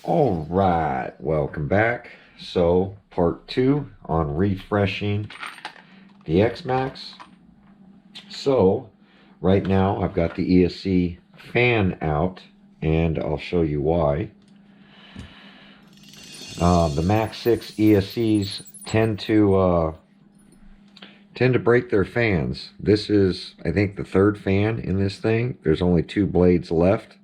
All right, welcome back. So, part two on refreshing the XMAXX. So, right now I've got the ESC fan out, and I'll show you why. The Max 6 ESCs tend to break their fans. This is, I think, the third fan in this thing. There's only 2 blades left.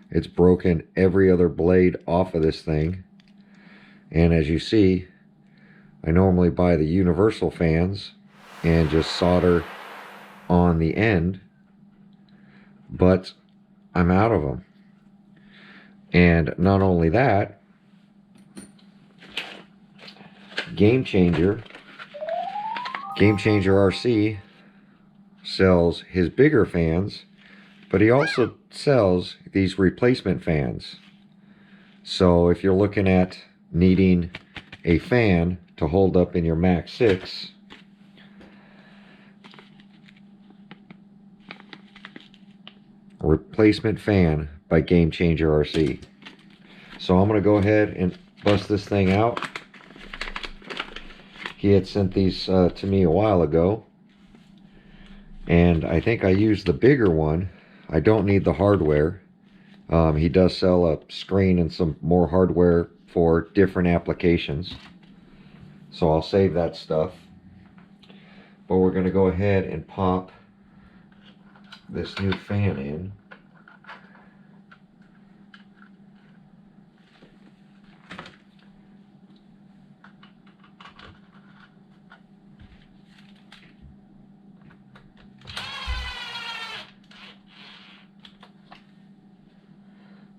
It's broken every other blade off of this thing. And as you see, I normally buy the universal fans and just solder on the end, but I'm out of them. And not only that, Game Changer RC sells his bigger fans, but he also sells these replacement fans. So if you're looking at needing a fan to hold up in your Max 6, a replacement fan by Game Changer RC. So I'm going to go ahead and bust this thing out. He had sent these to me a while ago, and I think I used the bigger one. I don't need the hardware. He does sell a screen and some more hardware for different applications, so I'll save that stuff. But we're going to go ahead and pop this new fan in.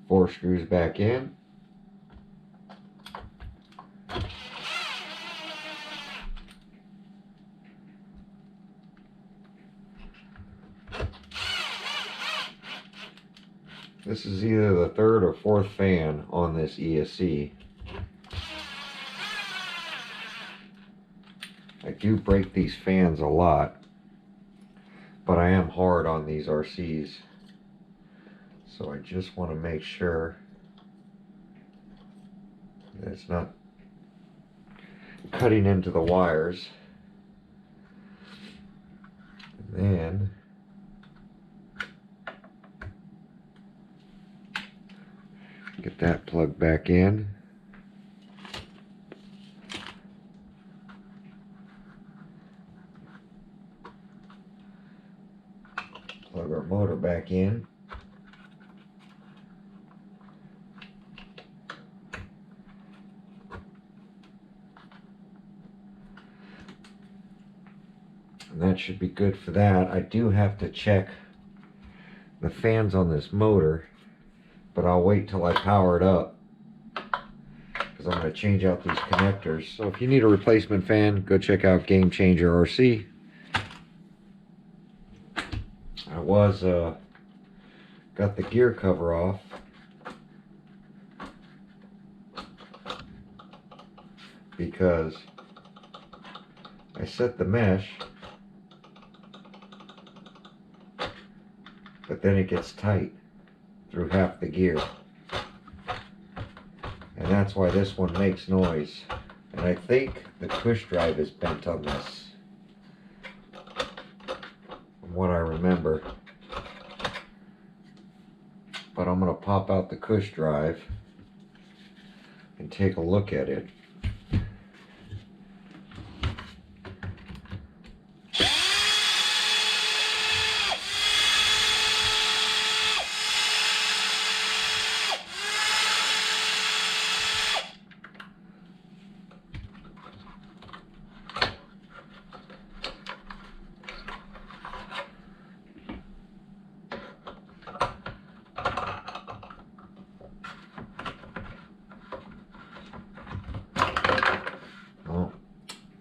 Four screws back in. This is either the third or fourth fan on this ESC. I do break these fans a lot, but I am hard on these RCs. So I just want to make sure that it's not cutting into the wires. And then get that plugged back in. Plug our motor back in. And that should be good for that. I do have to check the fans on this motor, but I'll wait till I power it up, because I'm going to change out these connectors. So if you need a replacement fan, go check out Game Changer RC. I was got the gear cover off, because I set the mesh, but then it gets tight through half the gear, and that's why this one makes noise. And I think the Cushdrive is bent on this, from what I remember. But I'm going to pop out the Cushdrive and take a look at it.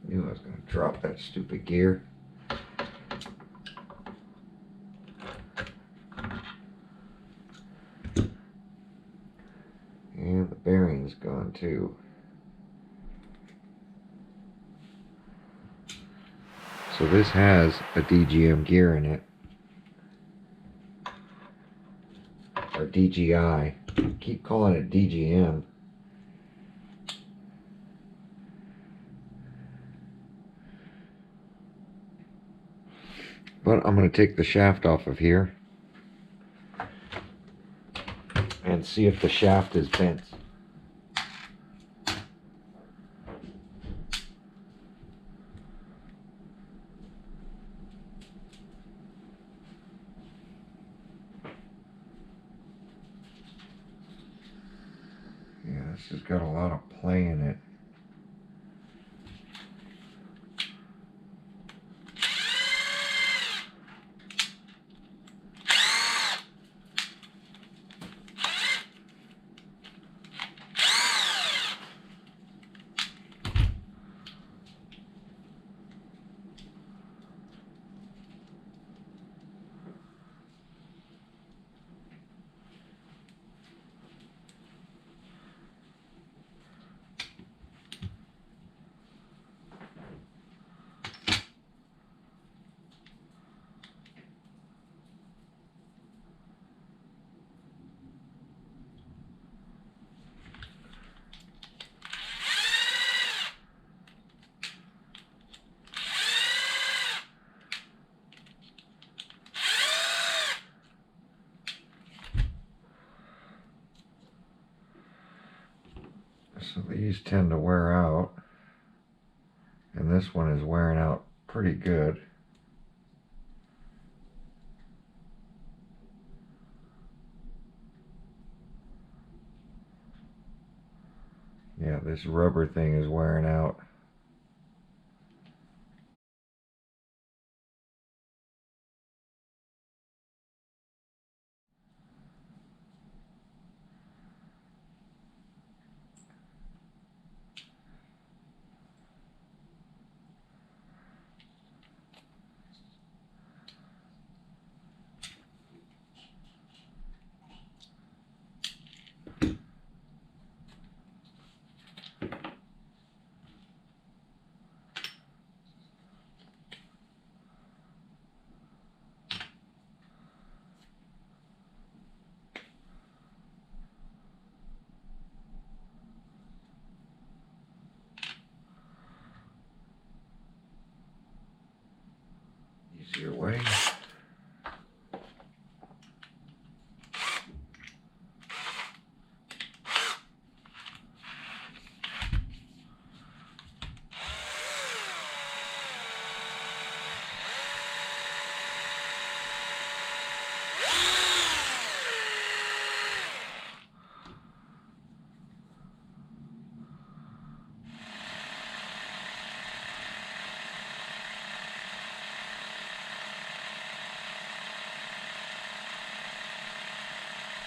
Knew I was going to drop that stupid gear. And the bearing's gone too. So this has a DGM gear in it, or DGI. keep calling it DGM. But I'm going to take the shaft off of here and see if the shaft is bent. Yeah, this has got a lot of play in it. So these tend to wear out, and this one is wearing out pretty good. Yeah, this rubber thing is wearing out. Easier way.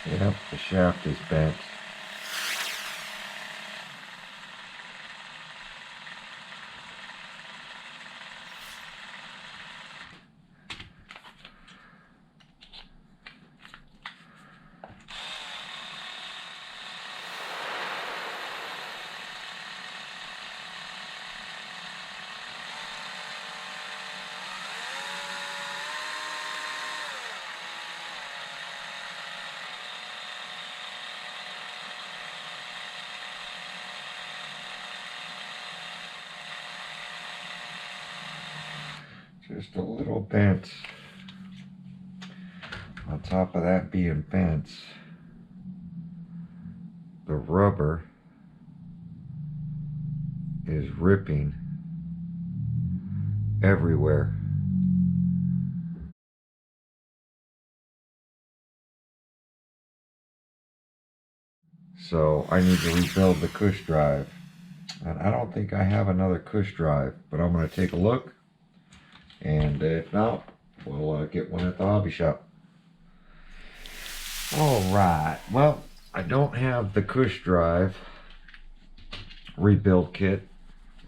Yep, the shaft is bent. Just a little bent. On top of that being bent, the rubber is ripping everywhere. So I need to rebuild the Cushdrive. And I don't think I have another Cushdrive, but I'm going to take a look. And if not, we'll get one at the hobby shop. Alright, well, I don't have the Cushdrive rebuild kit.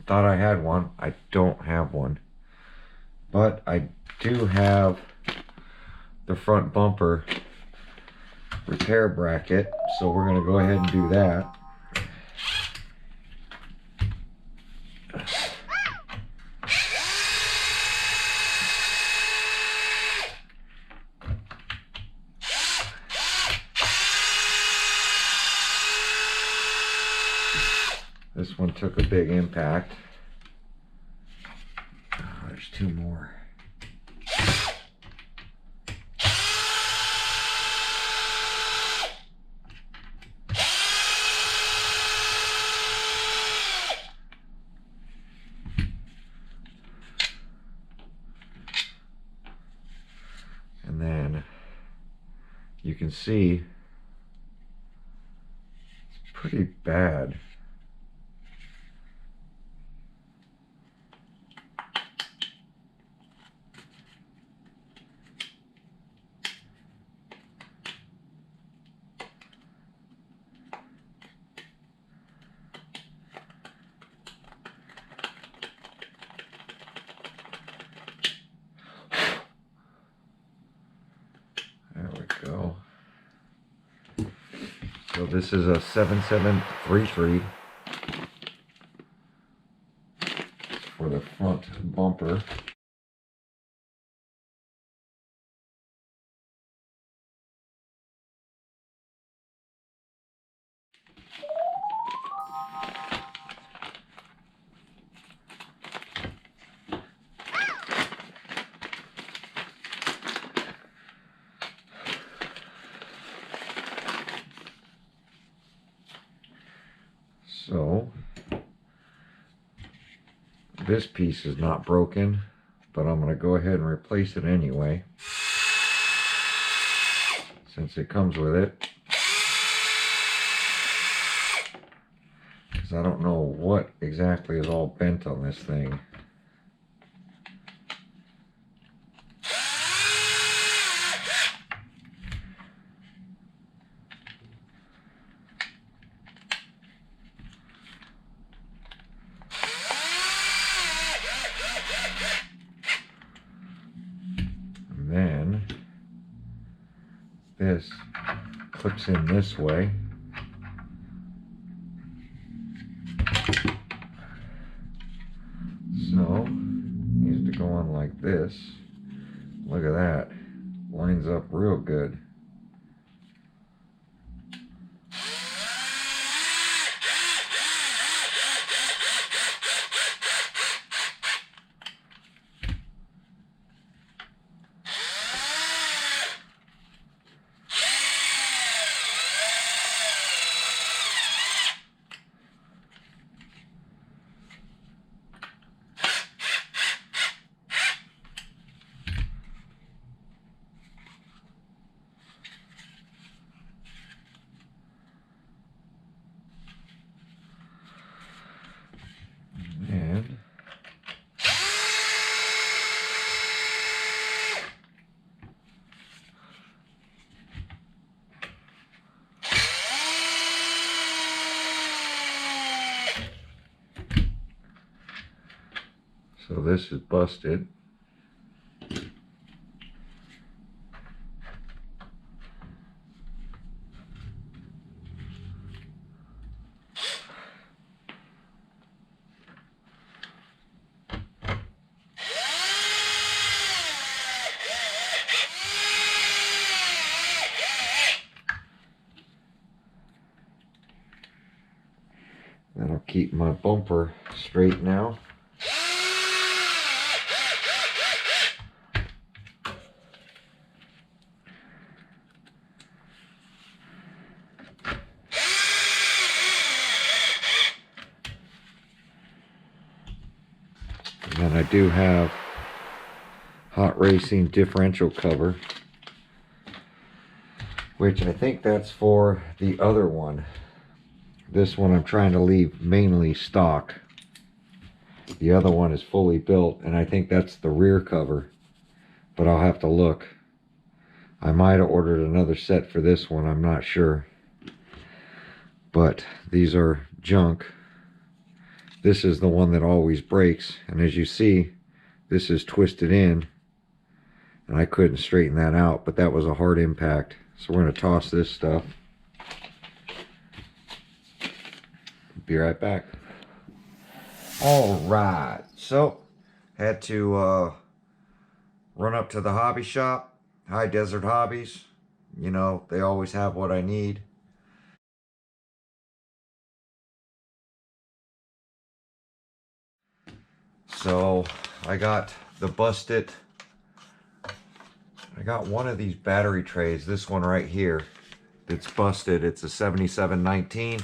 Thought I had one. I don't have one. But I do have the front bumper repair bracket, so we're going to go ahead and do that. This one took a big impact. Oh, there's two more. And then you can see it's pretty bad. There we go. So this is a 7733 for the front bumper. So this piece is not broken, but I'm going to go ahead and replace it anyway, since it comes with it. Because I don't know what exactly is all bent on this thing. Then this clips in this way. So needs to go on like this. Look at that. Lines up real good. And so this is busted. That'll keep my bumper straight now. And then I do have hot racing differential cover, which I think that's for the other one. This one I'm trying to leave mainly stock. The other one is fully built, and I think that's the rear cover, but I'll have to look. I might have ordered another set for this one, I'm not sure. But these are junk. This is the one that always breaks, and as you see, this is twisted in, and I couldn't straighten that out, but that was a hard impact. So we're going to toss this stuff. Be right back. All right, so had to run up to the hobby shop, High Desert Hobbies. You know, they always have what I need. So I got the busted, I got one of these battery trays, this one right here, it's busted. It's a 7719.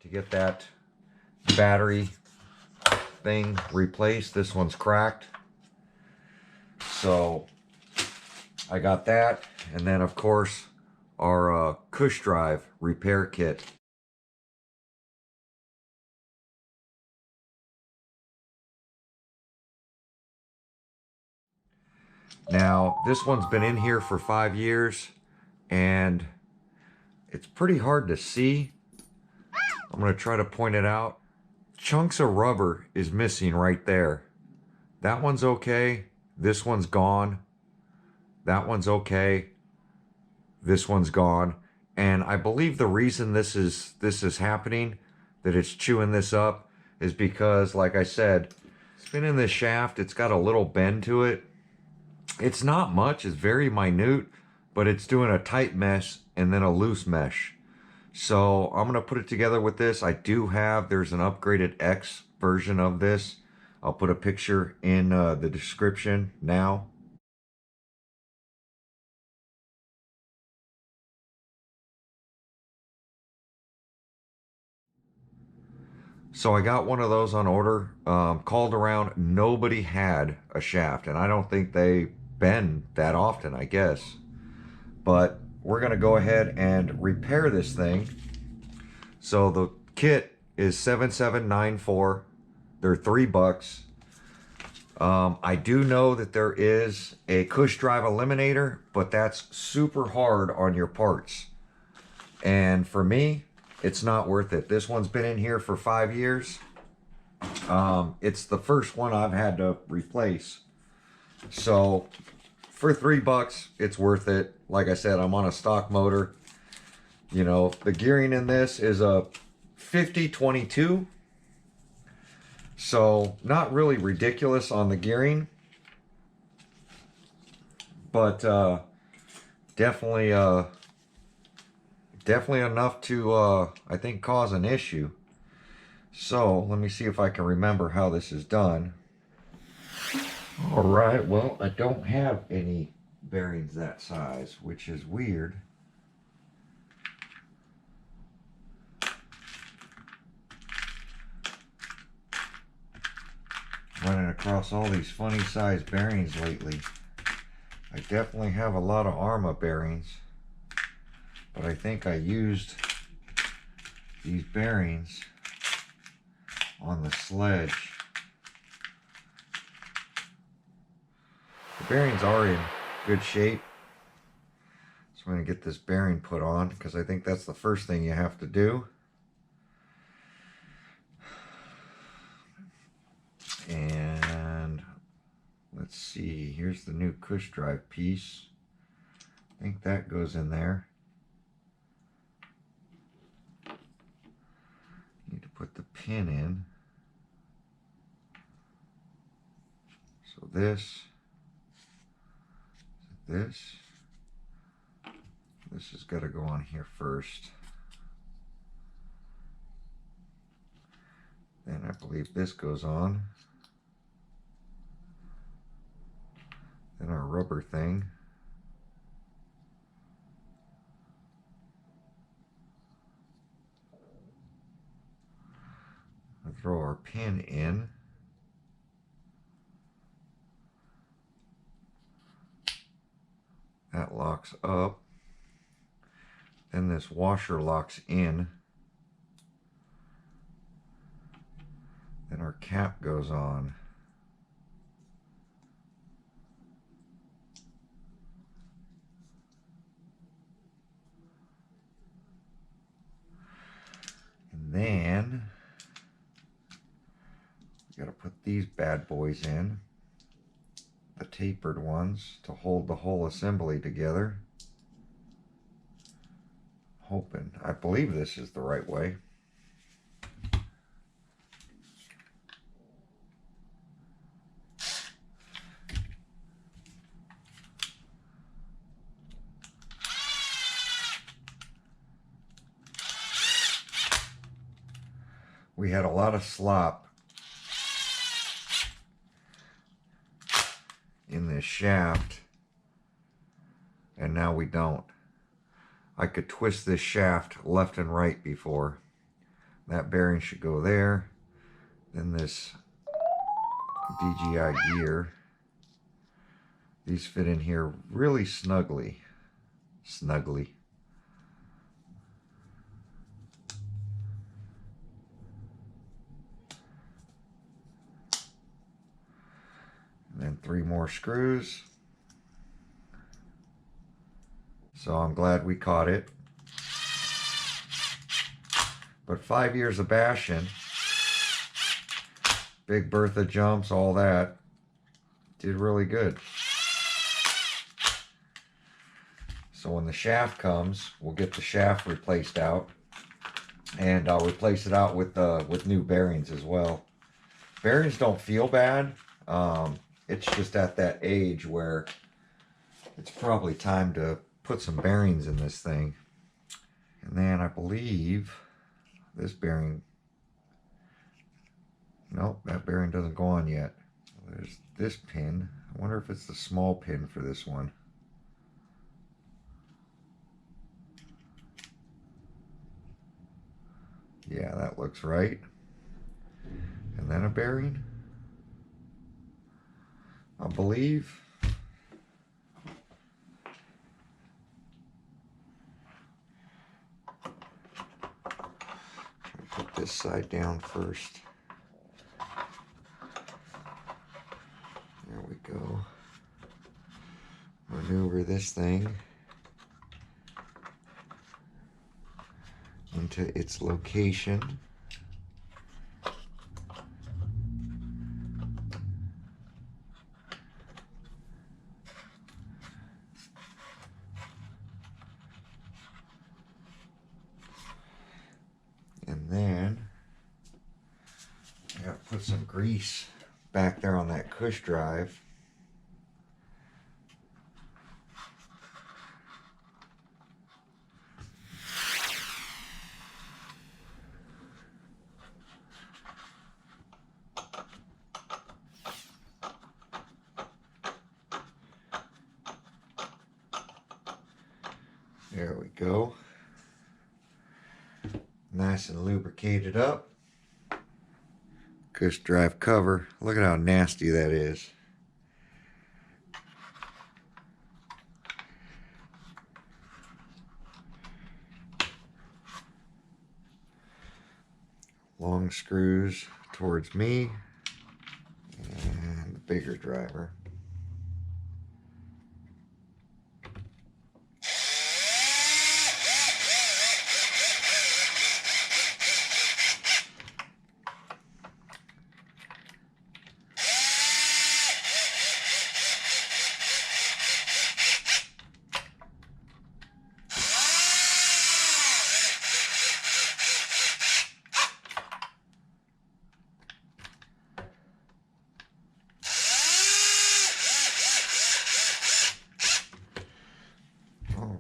To get that battery thing replaced, this one's cracked. So I got that, and then of course our Cushdrive repair kit. Now this one's been in here for 5 years and it's pretty hard to see. I'm going to try to point it out. Chunks of rubber is missing right there. That one's okay. This one's gone. That one's okay. This one's gone. And I believe the reason this is happening, that it's chewing this up, is because, like I said, spinning this shaft, it's got a little bend to it. It's not much, it's very minute, but it's doing a tight mesh and then a loose mesh. So I'm going to put it together with this. I do have, there's an upgraded X version of this. I'll put a picture in the description now. So I got one of those on order, called around, nobody had a shaft, and I don't think they bend that often, I guess. But we're going to go ahead and repair this thing. So the kit is 7794. They're $3. I do know that there is a Cushdrive eliminator, but that's super hard on your parts. And for me, it's not worth it. This one's been in here for 5 years. It's the first one I've had to replace. So for $3, it's worth it. Like I said, I'm on a stock motor. You know, the gearing in this is a 50-22. So not really ridiculous on the gearing, but definitely enough to I think cause an issue. So let me see if I can remember how this is done. All right, well, I don't have any bearings that size, which is weird. Running across all these funny size bearings lately. I definitely have a lot of ARMA bearings, but I think I used these bearings on the sledge. The bearings are in good shape, so I'm going to get this bearing put on because I think that's the first thing you have to do. And let's see, here's the new Cushdrive piece. I think that goes in there. Need to put the pin in. So this has got to go on here first. Then I believe this goes on. Then our rubber thing. I'll throw our pin in. That locks up. Then this washer locks in. Then our cap goes on. And then we got to put these bad boys in, the tapered ones, to hold the whole assembly together. Hoping, I believe this is the right way. we had a lot of slop in this shaft, and now we don't. I could twist this shaft left and right before. That bearing should go there. Then this DGI gear. These fit in here really snugly. Snugly. And then 3 more screws. So I'm glad we caught it. But 5 years of bashing, Big Bertha jumps, all that, did really good. So when the shaft comes, we'll get the shaft replaced out, and I'll replace it out with new bearings as well. Bearings don't feel bad. It's just at that age where it's probably time to put some bearings in this thing. And then I believe this bearing, nope, that bearing doesn't go on yet. There's this pin. I wonder if it's the small pin for this one. Yeah, that looks right. And then a bearing, I believe. Put this side down first. There we go. Maneuver this thing into its location. And then I gotta put some grease back there on that Cushdrive. There we go. Nice and lubricated up. Cushdrive cover. Look at how nasty that is. Long screws towards me and the bigger driver.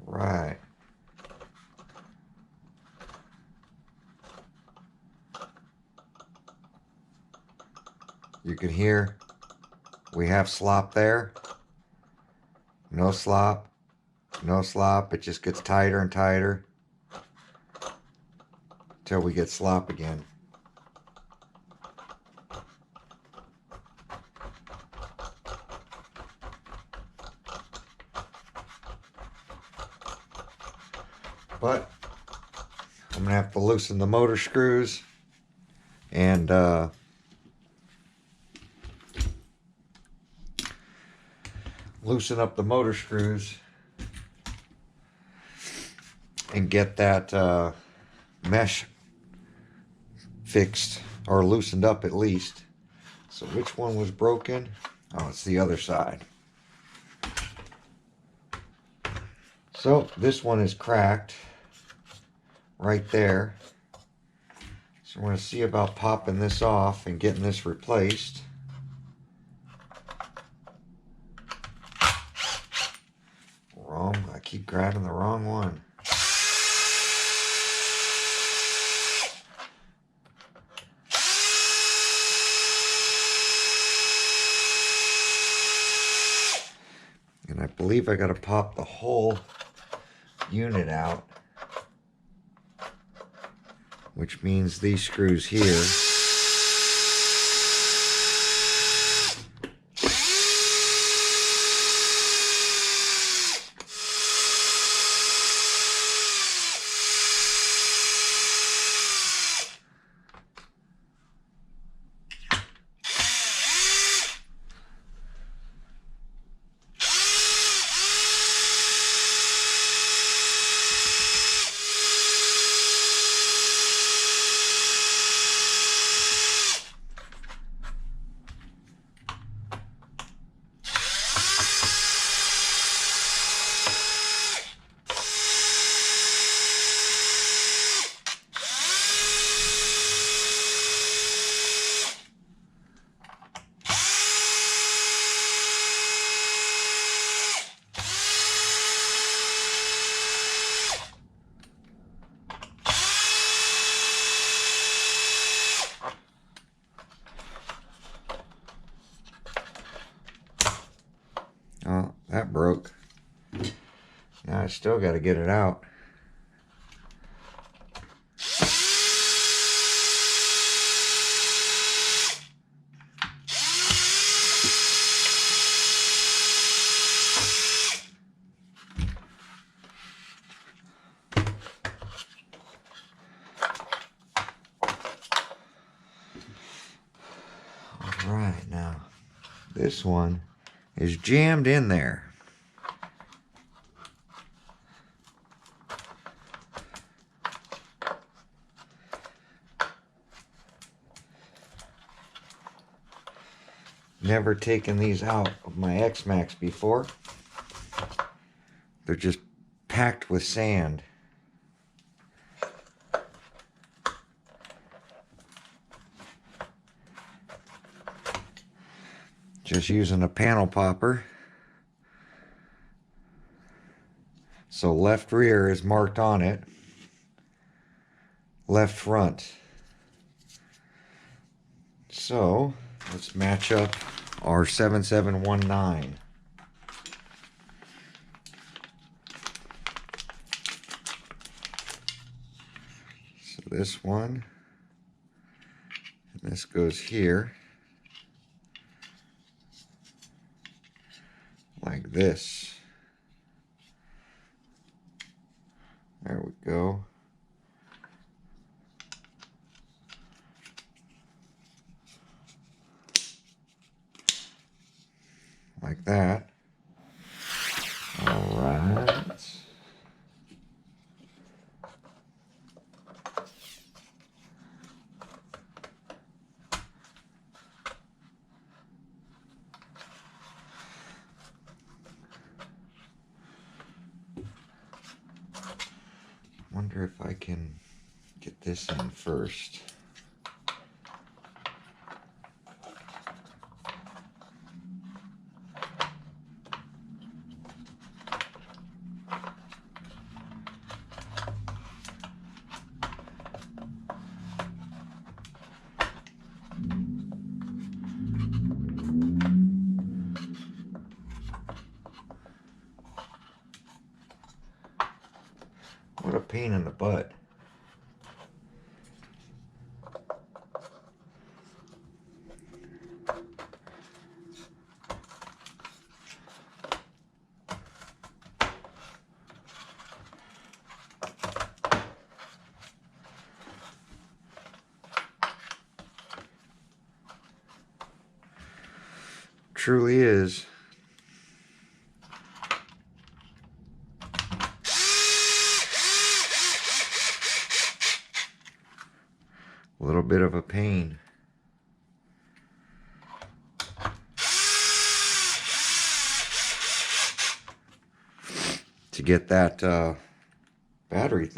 Right. You can hear we have slop there. No slop. No slop. It just gets tighter and tighter until we get slop again. But I'm going to have to loosen the motor screws and loosen up the motor screws and get that mesh fixed or loosened up at least. So which one was broken? Oh, it's the other side. So this one is cracked right there. So we're going to see about popping this off and getting this replaced. Wrong. I keep grabbing the wrong one. believe I got to pop the whole unit out, which means these screws here Oh, that broke. Now I still got to get it out. All right, now this one is jammed in there. Never taken these out of my XMAXX before. They're just packed with sand. Just using a panel popper. So left rear is marked on it. Left front. So let's match up our 7719. So this one, and this goes here. Like this. There we go. Like that. All right. Wonder if I can get this in first. What a pain in the butt. Truly is. A little bit of a pain. To get that battery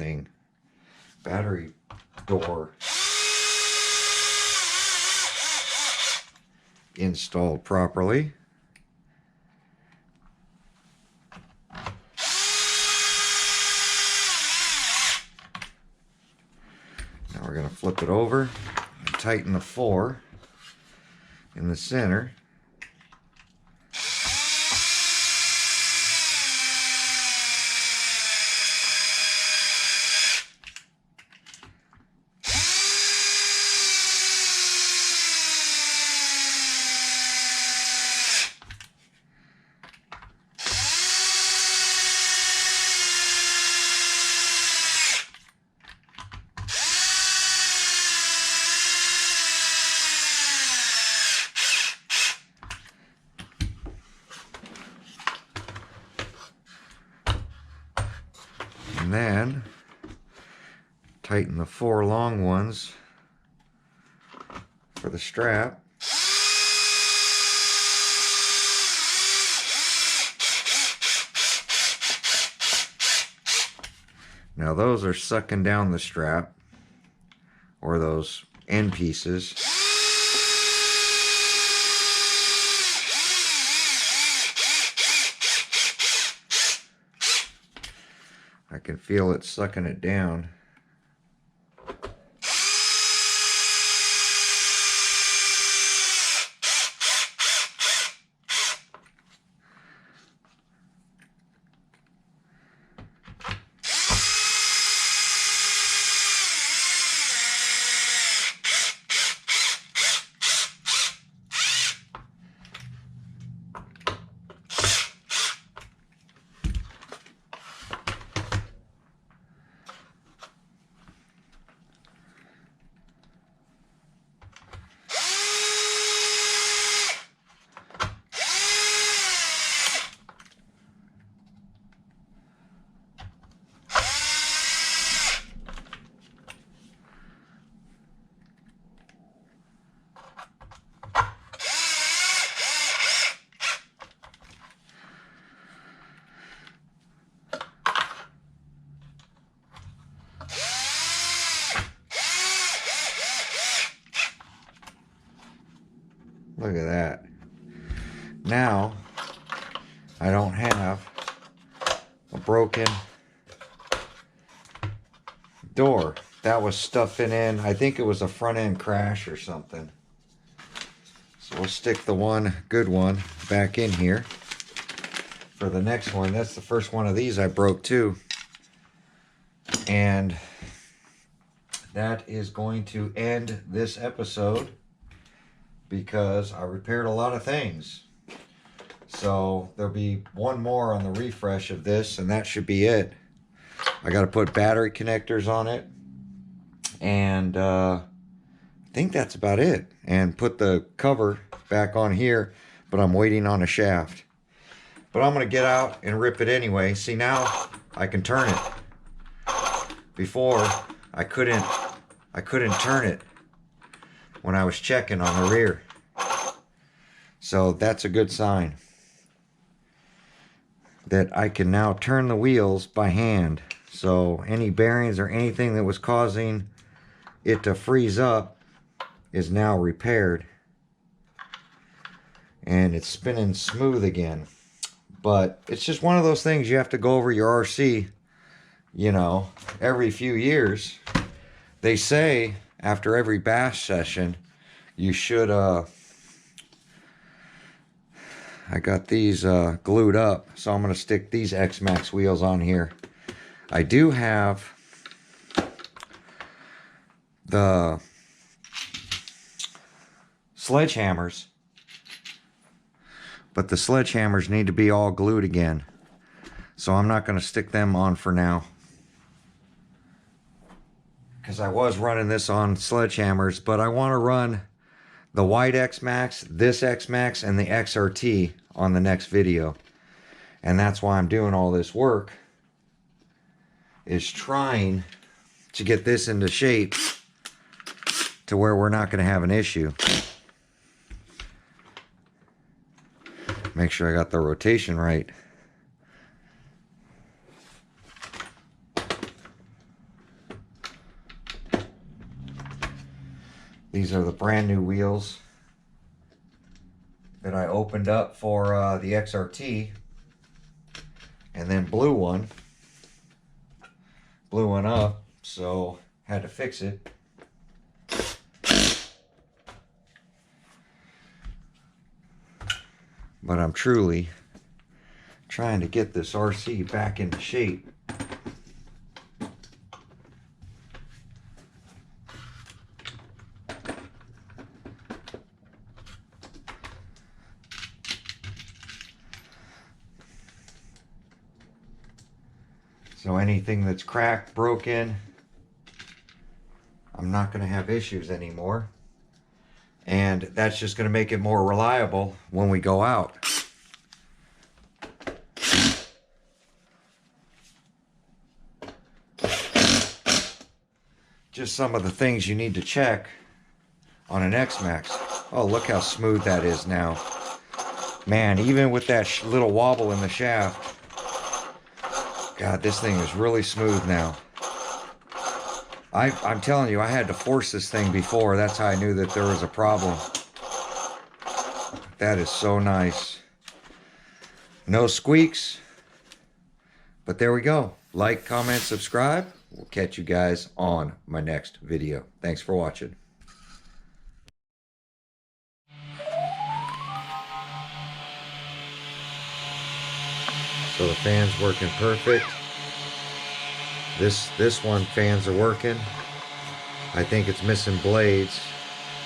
door installed properly. Now we're going to flip it over and tighten the 4 in the center. And then tighten the 4 long ones for the strap. Now those are sucking down the strap, or those end pieces. I can feel it sucking it down. Look at that. Now, I don't have a broken door. That was stuffing in, I think it was a front end crash or something. So we'll stick the one good one back in here for the next one. That's the first one of these I broke too. And that is going to end this episode, because I repaired a lot of things. So there'll be one more on the refresh of this, and that should be it. I got to put battery connectors on it, and I think that's about it. And put the cover back on here, but I'm waiting on a shaft. But I'm going to get out and rip it anyway. See, now I can turn it. Before, I couldn't turn it when I was checking on the rear. So that's a good sign that I can now turn the wheels by hand. So any bearings or anything that was causing it to freeze up is now repaired. And it's spinning smooth again. But it's just one of those things you have to go over your RC, you know, every few years. They say after every bash session, you should, I got these glued up, so I'm going to stick these XMAXX wheels on here. I do have the sledgehammers, but the sledgehammers need to be all glued again. So I'm not going to stick them on for now, because I was running this on sledgehammers, but I want to run the white XMAXX, this XMAXX, and the XRT on the next video. And that's why I'm doing all this work, is trying to get this into shape to where we're not going to have an issue. Make sure I got the rotation right. These are the brand new wheels that I opened up for the XRT, and then blew one up, so had to fix it. But I'm truly trying to get this RC back into shape. So anything that's cracked, broken, I'm not going to have issues anymore. And that's just going to make it more reliable when we go out. just some of the things you need to check on an XMAXX. Oh, look how smooth that is now. Man, even with that little wobble in the shaft, God, this thing is really smooth now. I'm telling you, I had to force this thing before. That's how I knew that there was a problem. That is so nice. No squeaks. But there we go. Like, comment, subscribe. We'll catch you guys on my next video. Thanks for watching. So the fan's working perfect. This one, fans are working. I think it's missing blades.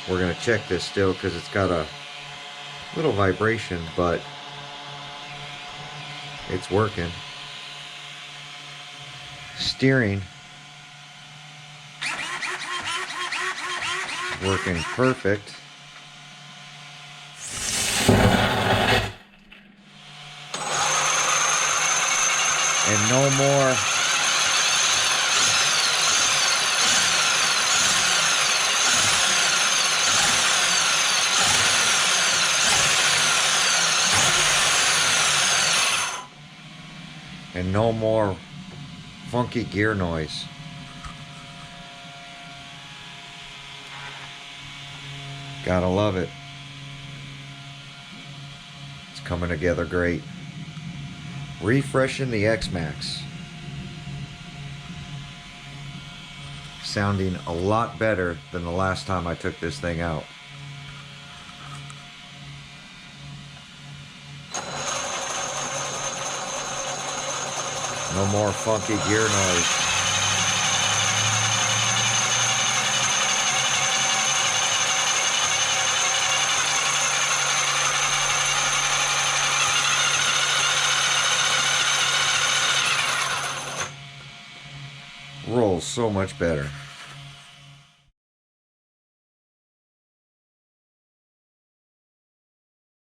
We're gonna check this still because it's got a little vibration, but it's working. Steering, working perfect. And no more funky gear noise. Gotta love it. It's coming together great. Refreshing the XMAXX. Sounding a lot better than the last time I took this thing out. No more funky gear noise. Rolls so much better.